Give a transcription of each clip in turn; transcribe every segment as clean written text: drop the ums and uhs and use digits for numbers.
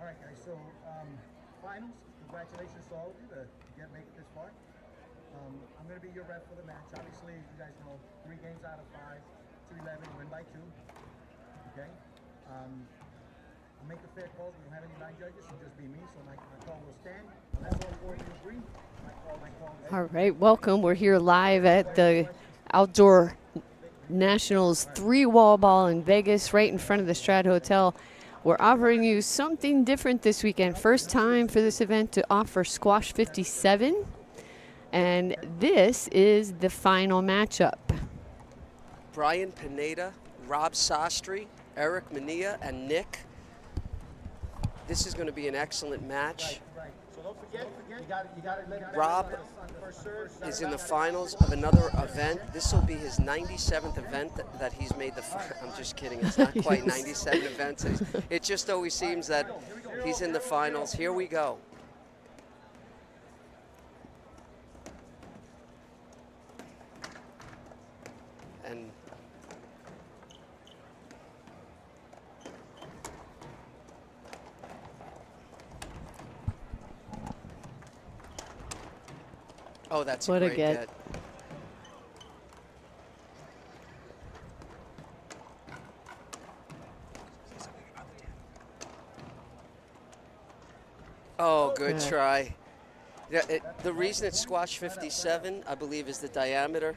right, guys. So, finals. Congratulations to all of you to make it this far. I'm going to be your ref for the match. Obviously, you guys know 3 games out of 5 to 11, win by 2. Okay. I'll make the fair calls. We don't have any line judges. It'll just be me. So my call will stand. Unless all 4 of you agree. My call. All right, welcome. We're here live at the Outdoor Nationals 3-wall ball in Vegas, right in front of the STRAT Hotel. We're offering you something different this weekend. First time for this event to offer Squash 57. And this is the final matchup. Brian Pineda, Rob Sastry, Eric Mania, and Nick. This is going to be an excellent match. Right. So don't forget, you got to let Rob is in the finals of another event. This will be his 97th event that he's made the. I'm just kidding. It's not quite 97 events. It just always seems that he's in the finals. Here we go. And oh, that's what a great get. Oh, good try. Yeah, the reason it's Squash 57, I believe, is the diameter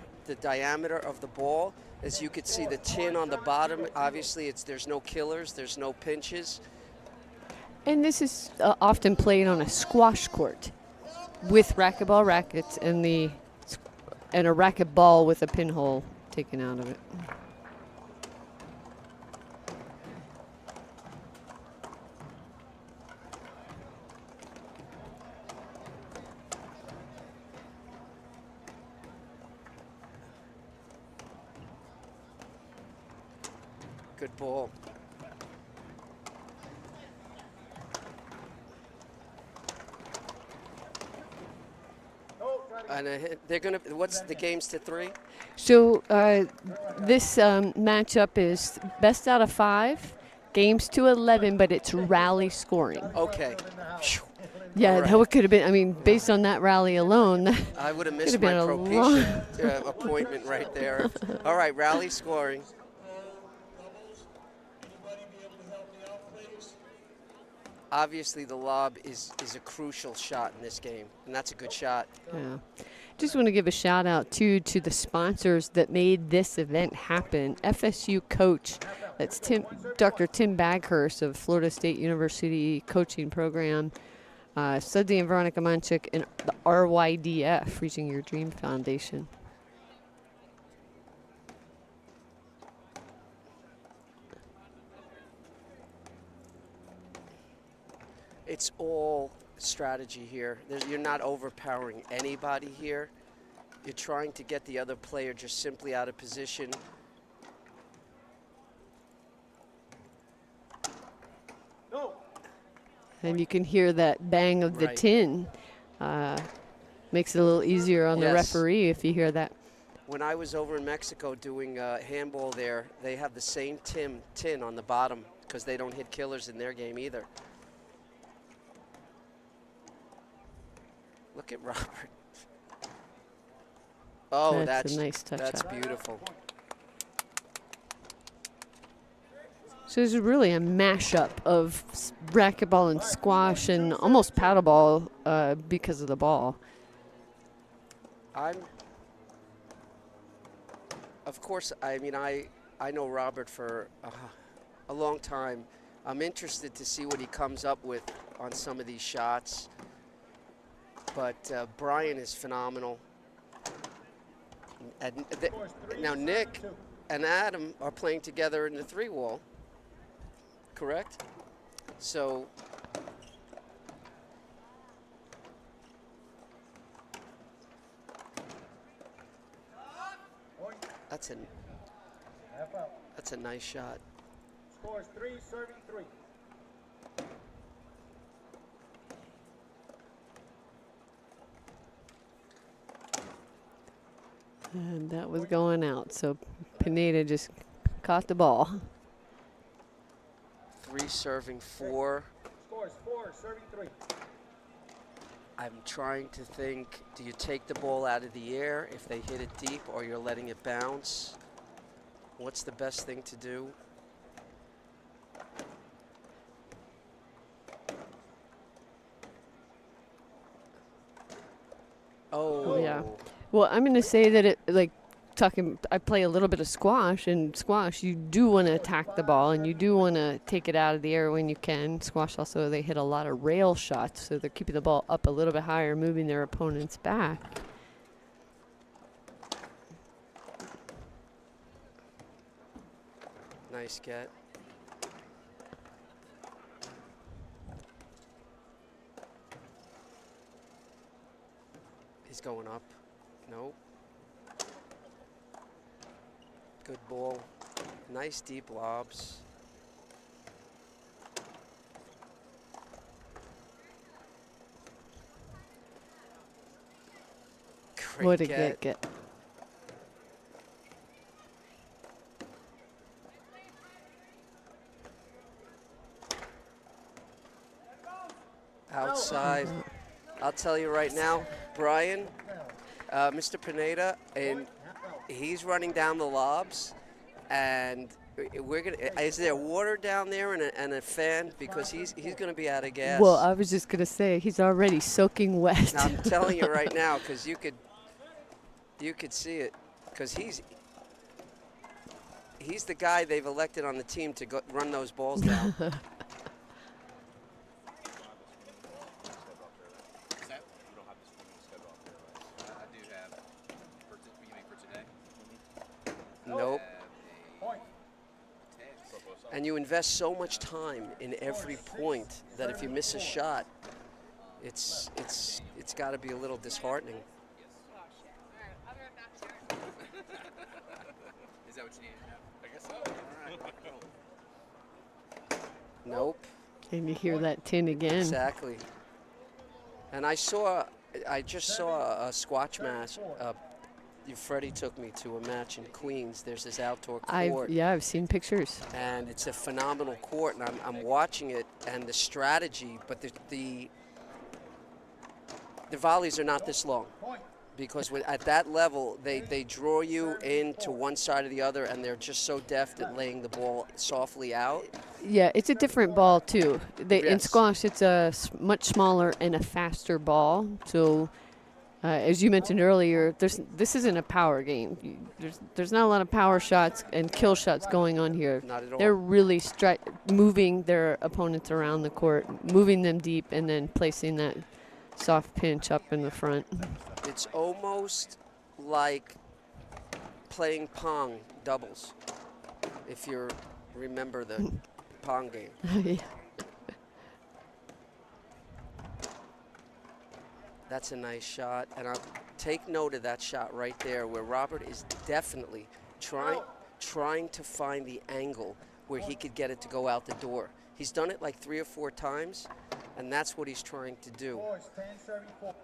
of the ball. As you could see, the tin on the bottom, obviously, there's no killers, there's no pinches. And this is often played on a squash court with racquetball rackets and a racquetball with a pinhole taken out of it. Good ball. And they're gonna. What's the games to 3? So this matchup is best out of 5, games to 11, but it's rally scoring. Okay. Yeah, right. that could have been. I mean, based on that rally alone, I would have missed my Propecia appointment right there. All right, rally scoring. Obviously, the lob is a crucial shot in this game, and that's a good shot. Yeah. Just want to give a shout out to the sponsors that made this event happen. FSU coach, that's Dr. Tim Baghurst of Florida State University coaching program, Sudley and Veronica Monchik, and the RYDF, Reaching Your Dream Foundation. It's all strategy here. You're not overpowering anybody here. You're trying to get the other player just simply out of position. And you can hear that bang of the tin. Makes it a little easier on the referee if you hear that. When I was over in Mexico doing handball there, they have the same tin on the bottom because they don't hit killers in their game either. Look at Robert. Oh, that's a nice touch. That's beautiful. So this is really a mashup of racquetball and squash and almost paddleball because of the ball. Of course, I mean, I know Robert for a long time. I'm interested to see what he comes up with on some of these shots. But Brian is phenomenal. And now Nick and Adam are playing together in the 3-wall, correct? So that's a nice shot. Scores 3, serving 3. And that was going out, so Pineda just caught the ball. 3 serving 4. Scores 4, serving 3. I'm trying to think, do you take the ball out of the air if they hit it deep, or you're letting it bounce? What's the best thing to do? Oh. Yeah. Well, I'm going to say that I play a little bit of squash, and squash, you do want to attack the ball, and you do want to take it out of the air when you can. Squash also, they hit a lot of rail shots, so they're keeping the ball up a little bit higher, moving their opponents back. Nice get. He's going up. Nope. Good ball. Nice deep lobs. Great What a get. get. Outside. I'll tell you right now, Brian, Mr. Pineda, and he's running down the lobs, and we're gonna. Is there water down there and a fan, because he's gonna be out of gas? Well, I was just going to say, he's already soaking wet. I'm telling you right now, because you could see it, because he's the guy they've elected on the team to go run those balls down. Nope. And you invest so much time in every point that if you miss a shot, it's got to be a little disheartening. Is that what you need to have? I guess so. All right. Nope. And you hear that tin again. Exactly. And I just saw a squash match. Freddie took me to a match in Queens. There's this outdoor court. I've seen pictures. And it's a phenomenal court, and I'm watching it, and the strategy, but the volleys are not this long, because at that level, they draw you into one side or the other, and they're just so deft at laying the ball softly out. Yeah, it's a different ball, too. In Yes. squash, it's a much smaller and a faster ball, so... as you mentioned earlier, this isn't a power game. There's not a lot of power shots and kill shots going on here. Not at all. They're really moving their opponents around the court, moving them deep, and then placing that soft pinch up in the front. It's almost like playing Pong doubles, if you remember the Pong game. Yeah. That's a nice shot, and I'll take note of that shot right there, where Robert is definitely trying to find the angle where he could get it to go out the door. He's done it like 3 or 4 times, and that's what he's trying to do. Scores 10, serving 4.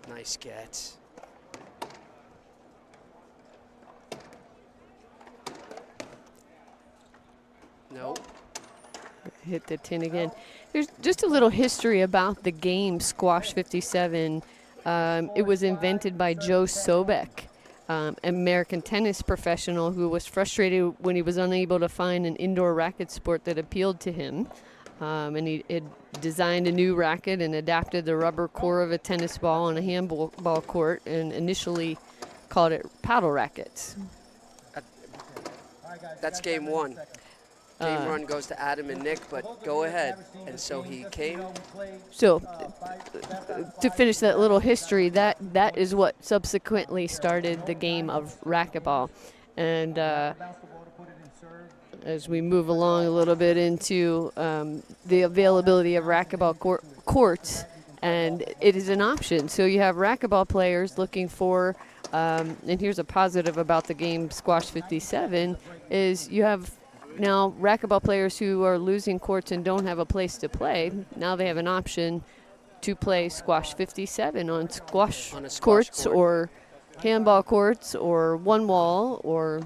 Nice get. No. Hit the tin again. There's just a little history about the game Squash 57. It was invented by Joe Sobek, an American tennis professional who was frustrated when he was unable to find an indoor racket sport that appealed to him. And he had designed a new racket and adapted the rubber core of a tennis ball on a handball court, and initially called it paddle rackets. That's game 1. Game run goes to Adam and Nick, but go ahead. And so he came. So, to finish that little history, that is what subsequently started the game of racquetball. And as we move along a little bit into the availability of racquetball courts, and it is an option. So you have racquetball players looking for, and here's a positive about the game Squash 57, is you have now racquetball players who are losing courts and don't have a place to play. Now they have an option to play Squash 57 on squash courts court. or handball courts or one wall, or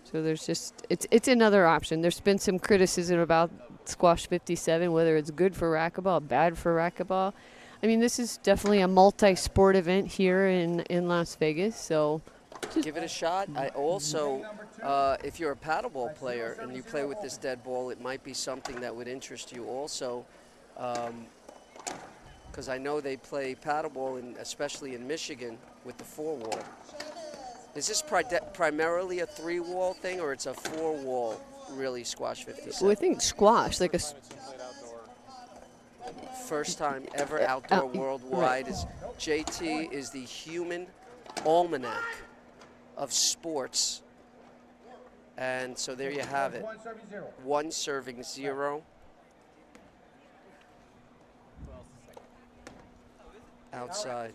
so there's just it's another option. There's been some criticism about squash 57, whether it's good for racquetball, bad for racquetball. I mean, this is definitely a multi-sport event here in Las Vegas, so Give it a shot. I also, if you're a paddleball player and you play with this dead ball, it might be something that would interest you also, because I know they play paddleball, especially in Michigan, with the 4-wall. Is this primarily a 3-wall thing, or it's a 4-wall, really, squash 57? well, I think squash, like a First time ever outdoor worldwide. Right. JT is the human almanac of sports. And so there you have it. 1 serving 0. Outside.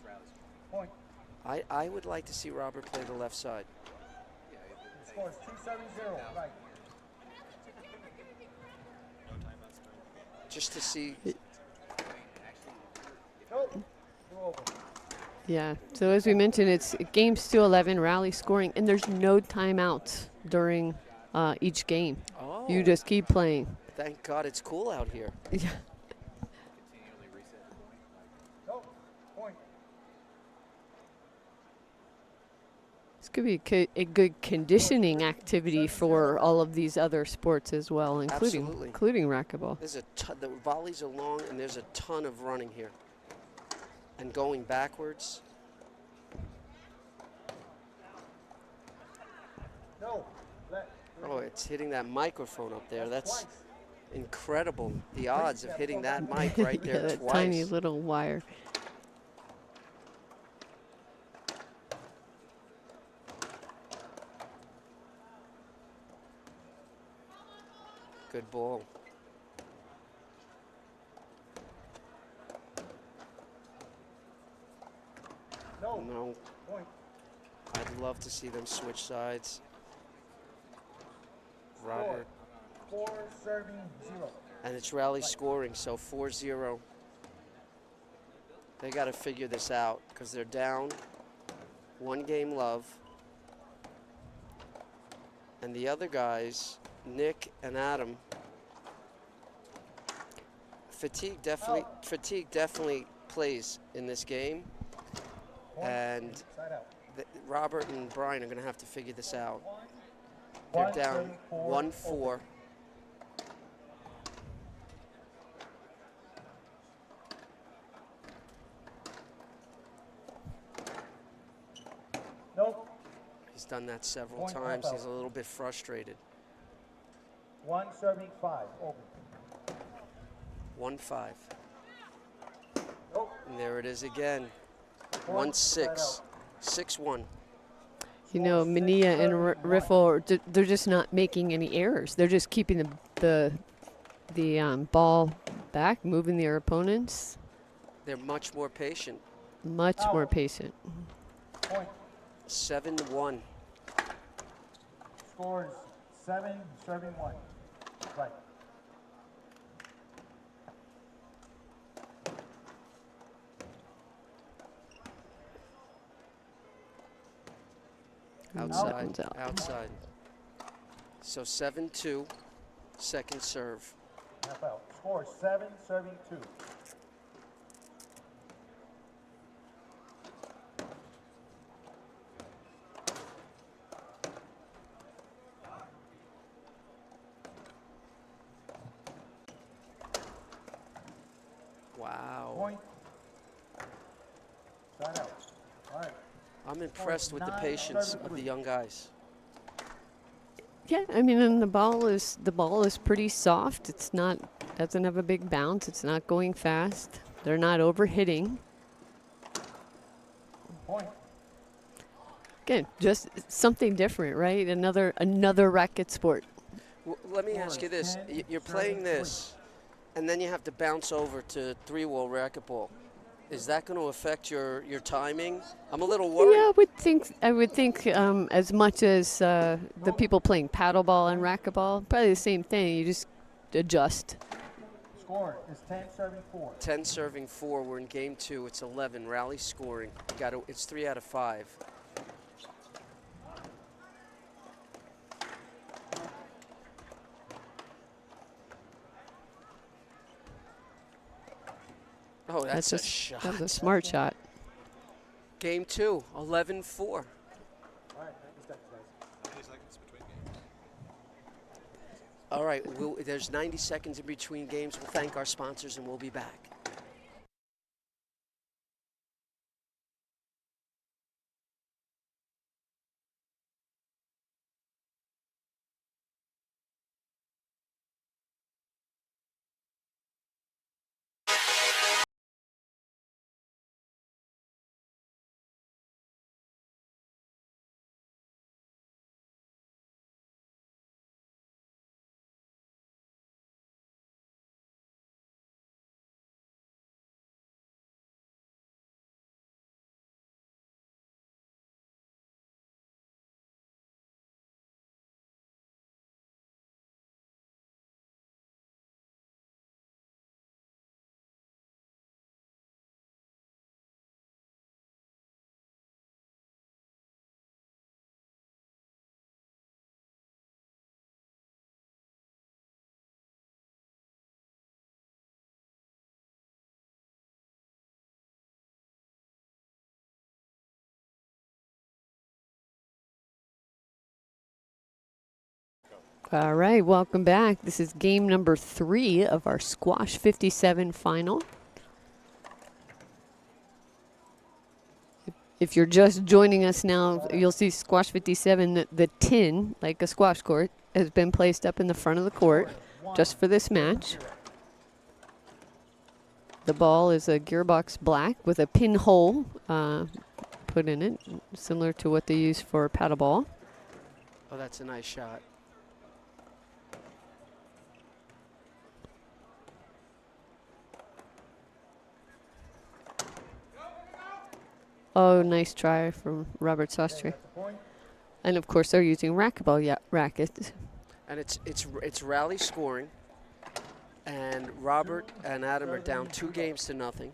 I would like to see Robert play the left side. Scores 2-7-0. Right. Just to see. Yeah, so as we mentioned, it's games to 11, rally scoring, and there's no timeouts during each game. Oh, You just keep playing. thank God it's cool out here. Yeah. Point. This could be a good conditioning activity for all of these other sports as well, Absolutely. including racquetball. There's the volleys are long, and there's a ton of running here. And going backwards. No. Oh, it's hitting that microphone up there. That's incredible. The odds of hitting that mic right Yeah, there that twice. tiny little wire. Good ball. No. Point. I'd love to see them switch sides. Robert. 4 serving 0. And it's rally scoring, so 4-0. They got to figure this out because they're down 1 game love. And the other guys, Nick and Adam, fatigue definitely plays in this game. And Robert and Brian are going to have to figure this out. They're down 1-4. Nope. He's done that several Point times. out. He's a little bit frustrated. 1 serving 5. Open. 1-5. Nope. And there it is again. Point. 1-6. 6-1. You know, Mania and Riffle, they're just not making any errors. They're just keeping the ball back, moving their opponents. They're much more patient. Much more patient. Point. 7-1. Scores 7 serving 1. Right. Outside. Out. Outside. So 7-2. Second serve. Half out. Scores 7 serving 2. Wow. Point. Side out. All right. I'm impressed with the patience of the young guys. Yeah, I mean, and the ball is pretty soft. It's not doesn't have a big bounce. It's not going fast. They're not overhitting. Point. Again, just something different, right? Another racket sport. Let me ask you this. You're playing this, and then you have to bounce over to 3-wall racquetball. Is that going to affect your timing? I'm a little worried. Yeah, I would think as much as the people playing paddleball and racquetball, probably the same thing. You just adjust. Score is 10 serving 4. 10 serving 4. We're in game 2. It's 11. Rally scoring. It's 3 out of 5. Oh, that's a shot. That was a smart shot. Game 2, 11-4. All right, thank you, guys. 90 seconds between games. All right, there's 90 seconds in between games. We'll thank our sponsors and we'll be back. All right, welcome back. This is game number 3 of our Squash 57 final. If you're just joining us now, you'll see Squash 57, the tin, like a squash court, has been placed up in the front of the court just for this match. The ball is a gearbox black with a pinhole put in it, similar to what they use for paddleball. Oh, that's a nice shot. Oh, nice try from Robert Sostre. And of course, they're using racquetball rackets. And it's rally scoring. And Robert and Adam are down 2 games to nothing.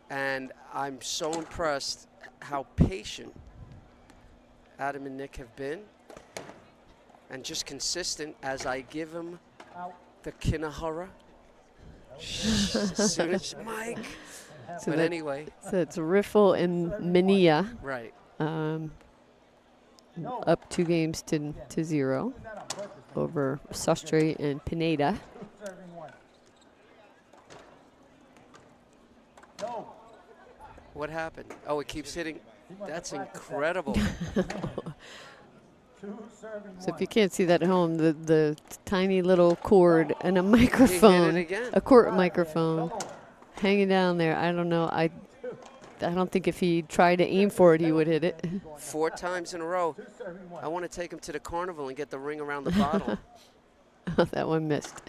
And I'm so impressed how patient Adam and Nick have been. And just consistent as I give them the Kinahara. As soon as Mike. So But anyway. So it's Riffle and Minia. Right. Up 2 games to 0 over Sostre and Pineda. What happened? Oh, it keeps hitting. That's incredible. So if you can't see that at home, the tiny little cord and a microphone, a court microphone hanging down there. I don't know. I don't think if he tried to aim for it, he would hit it. 4 times in a row. I want to take him to the carnival and get the ring around the bottle. Oh, that one missed.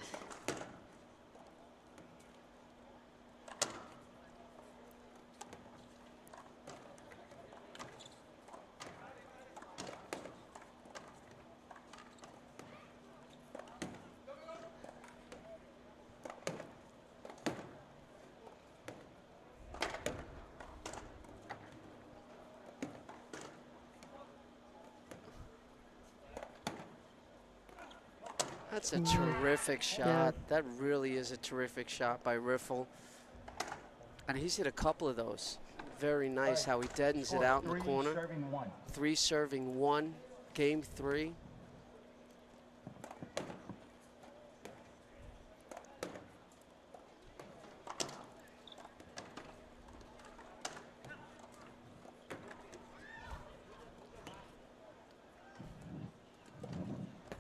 That's a terrific shot. Yeah. That really is a terrific shot by Riffle. And he's hit a couple of those. Very nice how he deadens it out in the corner. 3 serving 1, game 3.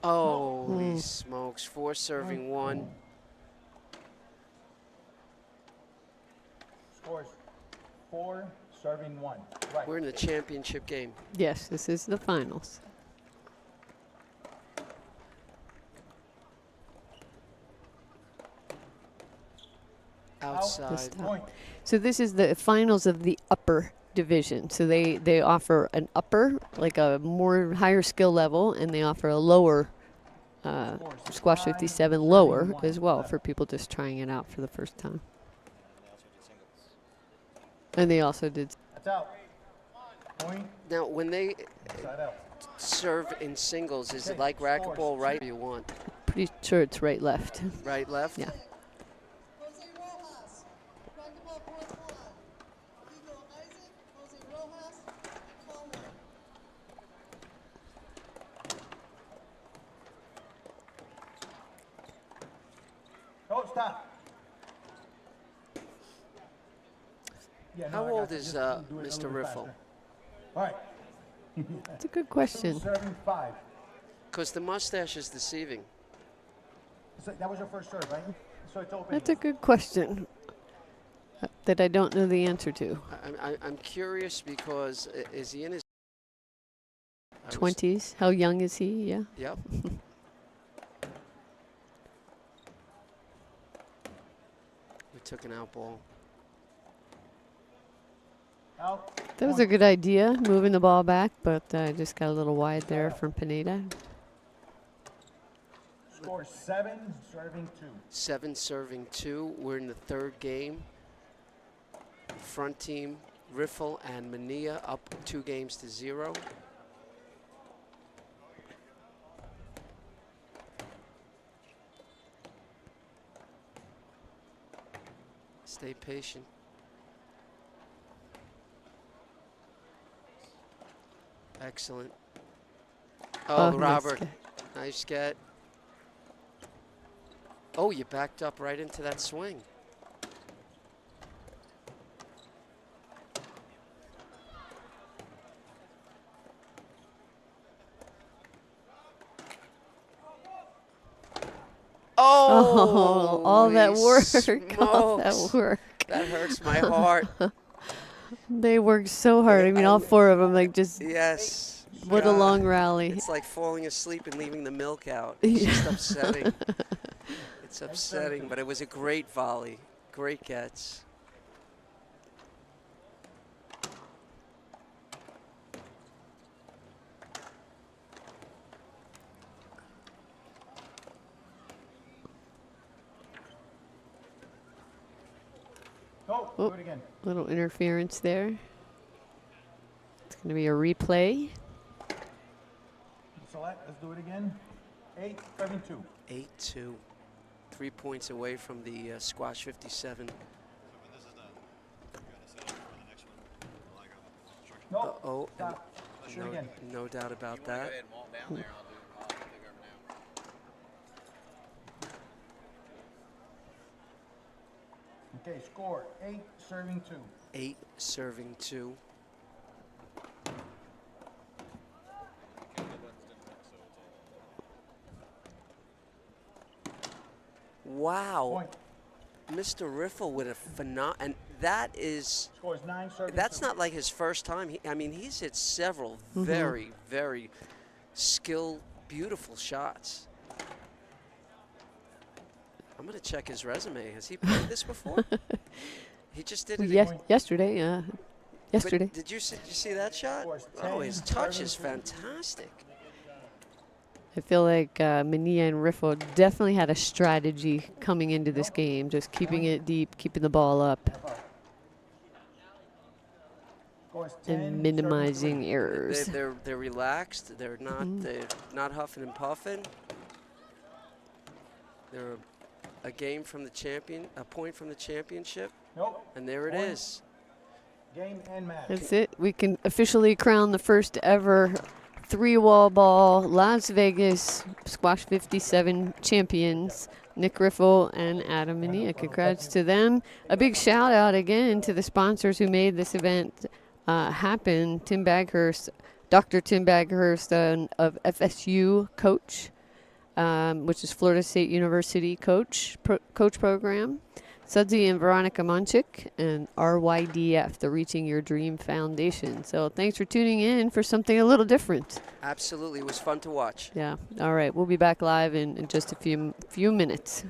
Holy smokes, 4 serving 1. Scores 4 serving 1. Right. We're in the championship game. Yes, this is the finals. Outside. So this is the finals of the upper division. So they offer an upper, like a more higher skill level, and they offer a lower Squash 57 lower as well for people just trying it out for the first time. And they also did. That's out. Point. Now, when they Side out. serve in singles, is it like racquetball, right? You want Pretty sure it's right left. right, left? Yeah. top. Yeah, How I got old you. is Just do it a little Mr. bit Riffle? faster. All right. That's a good question. Serving 5. Because the mustache is deceiving. So that was your first serve, right? So it's open. That's a good question that I don't know the answer to. I'm curious because is he in his 20s. How young is he? Yeah. Yep. We took an out ball. Out. That was a good idea, moving the ball back, but I just got a little wide there from Pineda. Score 7, serving 2. 7 serving 2. We're in the 3rd game. Front team, Riffle and Mania up 2 games to 0. Stay patient. Excellent. Oh, Robert. Nice get. Oh, you backed up right into that swing. Oh, all that work. Smokes. All that work. That hurts my heart. They worked so hard. I mean, all 4 of them, like, just Yes. what a God. long rally. It's like falling asleep and leaving the milk out. Yeah. It's just upsetting. It's upsetting, but it was a great volley. Great gets. Oh, Oh. do it again. Little interference there. It's going to be a replay. Select, let's do it again. 8, serving 2. 8-2. 3 points away from the squash 57. No, Uh-oh. stop. Shoot No, again. no doubt about Go that. ahead and walk down there. I'll take over now. Okay, score 8, serving 2. 8 serving 2. Wow. Point. Mr. Riffle with a and that is, Score is 9, serving that's 2. not like his first time. I mean, he's hit several very, very skilled, beautiful shots. I'm going to check his resume. Has he played this before? He just did it. Yes, yesterday. But Yesterday. did you see that shot? Scores Oh, 10, his touch is 7. fantastic. I feel like Mania and Riffle definitely had a strategy coming into this game, just keeping it deep, keeping the ball up, Scores 10, and minimizing serving 3. errors. They're relaxed. They're not huffing and puffing. They're a game from the a point from the championship, Nope. and there it Point. is. Game and match. That's it. We can officially crown the first ever 3-wall ball Las Vegas Squash 57 champions, Nick Riffle and Adam Mania. Congrats to them. A big shout out again to the sponsors who made this event happen. Tim Baghurst, Dr. Tim Baghurst of FSU coach, which is Florida State University coach program. Sudsy and Veronica Monchik, and RYDF, the Reaching Your Dream Foundation. So thanks for tuning in for something a little different. Absolutely, it was fun to watch. Yeah. All right. We'll be back live in just a few minutes.